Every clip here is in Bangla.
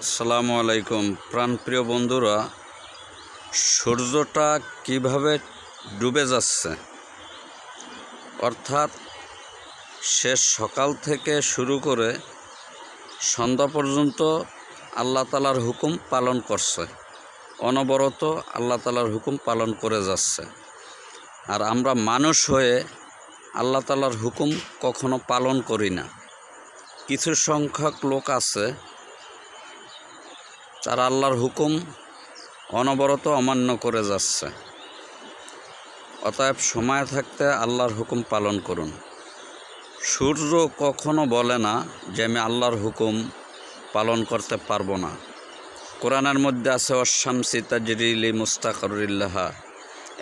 আসসালামু আলাইকুম প্রাণপ্রিয় বন্ধুরা, সূর্যটা কিভাবে ডুবে যাচ্ছে, অর্থাৎ সে সকাল থেকে শুরু করে সন্ধ্যা পর্যন্ত আল্লাহ তাআলার হুকুম পালন করছে, অনবরত আল্লাহ তাআলার হুকুম পালন করে যাচ্ছে। আর আমরা মানুষ হয়ে আল্লাহ তাআলার হুকুম কখনো পালন করি না। কিছু সংখ্যক লোক আছে যারা আল্লাহর হুকুম অনবরত অমান্য করে যাচ্ছে। অতএব সময় থাকতে আল্লাহর হুকুম পালন করুন। সূর্য কখনো বলে না যে আমি আল্লাহর হুকুম পালন করতে পারবো না। কোরআনের মধ্যে আছে ওয়াশ-শামসি তাজরি লিমুস্তাকাররিন লাহা।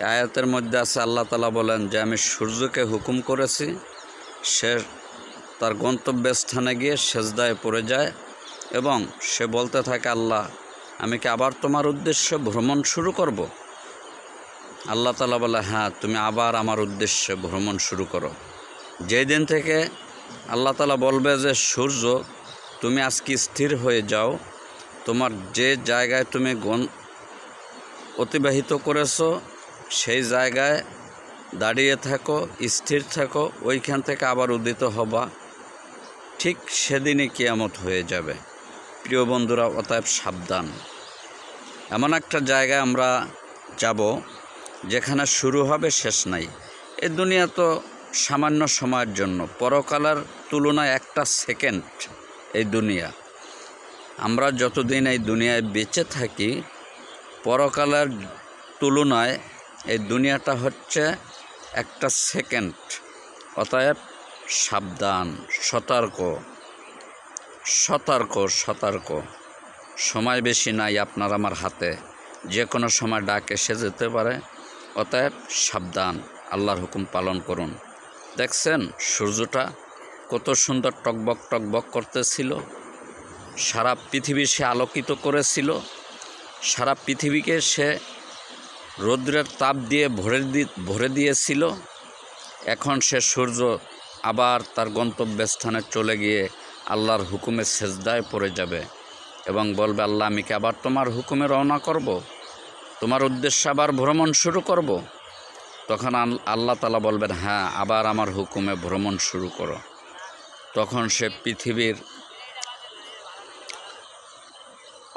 এই আয়াতের মধ্যে আছে আল্লাহ তাআলা বলেন যে আমি সূর্যকে হুকুম করেছি, সে তার গন্তব্যস্থানে গিয়ে সেজদায় পড়ে যায় এবং সে বলতে থাকে, আল্লাহ আমি কি আবার তোমার উদ্দেশ্যে ভ্রমণ শুরু করব? আল্লাহ তাআলা বলে, হ্যাঁ তুমি আবার আমার উদ্দেশ্যে ভ্রমণ শুরু করো। যেই দিন থেকে আল্লাহ তাআলা বলবে যে সূর্য তুমি আজকে স্থির হয়ে যাও, তোমার যে জায়গায় তুমি অতিবাহিত করেছো সেই জায়গায় দাঁড়িয়ে থাকো, স্থির থাকো, ওইখান থেকে আবার উদিত হবা, ঠিক সেদিনই কিয়ামত হয়ে যাবে। প্রিয় বন্ধুরা, অতএব সাবধান। এমন একটা জায়গায় আমরা যাব যেখানে শুরু হবে শেষ নাই। এই দুনিয়া তো সামান্য সময়ের জন্য, পরকালের তুলনায় একটা সেকেন্ড এই দুনিয়া। আমরা যতদিন এই দুনিয়ায় বেঁচে থাকি, পরকালের তুলনায় এই দুনিয়াটা হচ্ছে একটা সেকেন্ড। অতএব সাবধান, সতর্ক সতর্ক সতর্ক। সময় বেশি নাই আপনার আমার হাতে, যে কোনো সময় ডাক এসে যেতে পারে। অতএব সাবধান, আল্লাহর হুকুম পালন করুন। দেখছেন সূর্যটা কত সুন্দর টকবক টকবক করতেছিল, সারা পৃথিবী সে আলোকিত করেছিল, সারা পৃথিবীকে সে রৌদ্রের তাপ দিয়ে ভরে দিয়েছিল। এখন সে সূর্য আবার তার গন্তব্যস্থানে চলে গিয়ে আল্লাহর হুকুমে সেজদায় পড়ে যাবে এবং বলবে, আল্লাহ আমি কি আবার তোমার হুকুমে রওনা করব, তোমার উদ্দেশ্যে আবার ভ্রমণ শুরু করব? তখন আল্লাহ তাআলা বলবেন, হ্যাঁ আবার আমার হুকুমে ভ্রমণ শুরু করো। তখন সে পৃথিবীর,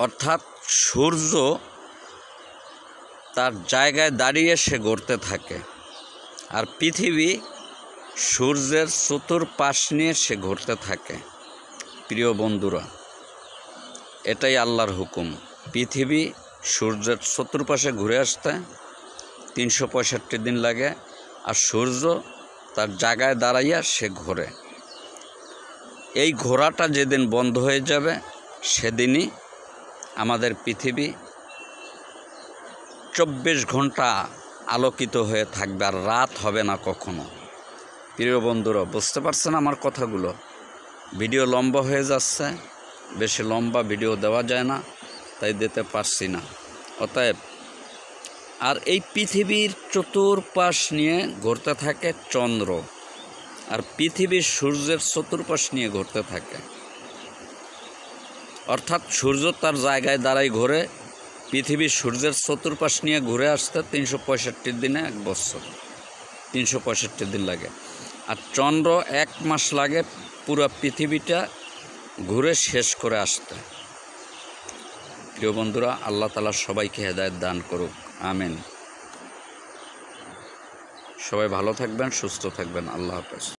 অর্থাৎ সূর্য তার জায়গায় দাঁড়িয়ে সে ঘুরতে থাকে, আর পৃথিবী সূর্যের চতুর্পাশ নিয়ে সে ঘুরতে থাকে। প্রিয় বন্ধুরা, এটাই আল্লাহর হুকুম। পৃথিবী সূর্যের চতুর্পাশে ঘুরে আসতে 365 দিন লাগে, আর সূর্য তার জায়গায় দাঁড়াইয়া সে ঘোরে। এই ঘোরাটা যেদিন বন্ধ হয়ে যাবে সেদিনই আমাদের পৃথিবী 24 ঘন্টা আলোকিত হয়ে থাকবে, আর রাত হবে না কখনো। প্রিয় বন্ধুরা, বুঝতে পারছেন আমার কথাগুলো? ভিডিও লম্বা হয়ে যাচ্ছে, বেশি লম্বা ভিডিও দেওয়া যায় না, তাই দিতে পারছি না। অতএব আর এই পৃথিবীর চতুর্পাশ নিয়ে ঘুরতে থাকে চন্দ্র, আর পৃথিবীর সূর্যের চতুর্পাশ নিয়ে ঘুরতে থাকে। অর্থাৎ সূর্য তার জায়গায় দাঁড়ায় ঘোরে, পৃথিবী সূর্যের চতুর্পাশ নিয়ে ঘুরে আসতে 365 দিনে 1 বছর, 365 দিন লাগে। আর চন্দ্র 1 মাস লাগে পুরো পৃথিবীটা ঘুরে শেষ করে আসতে। প্রিয় বন্ধুরা, আল্লাহ তাআলা সবাইকে হেদায়েত দান করুক, আমিন। সবাই ভালো থাকবেন, সুস্থ থাকবেন। আল্লাহ হাফেজ।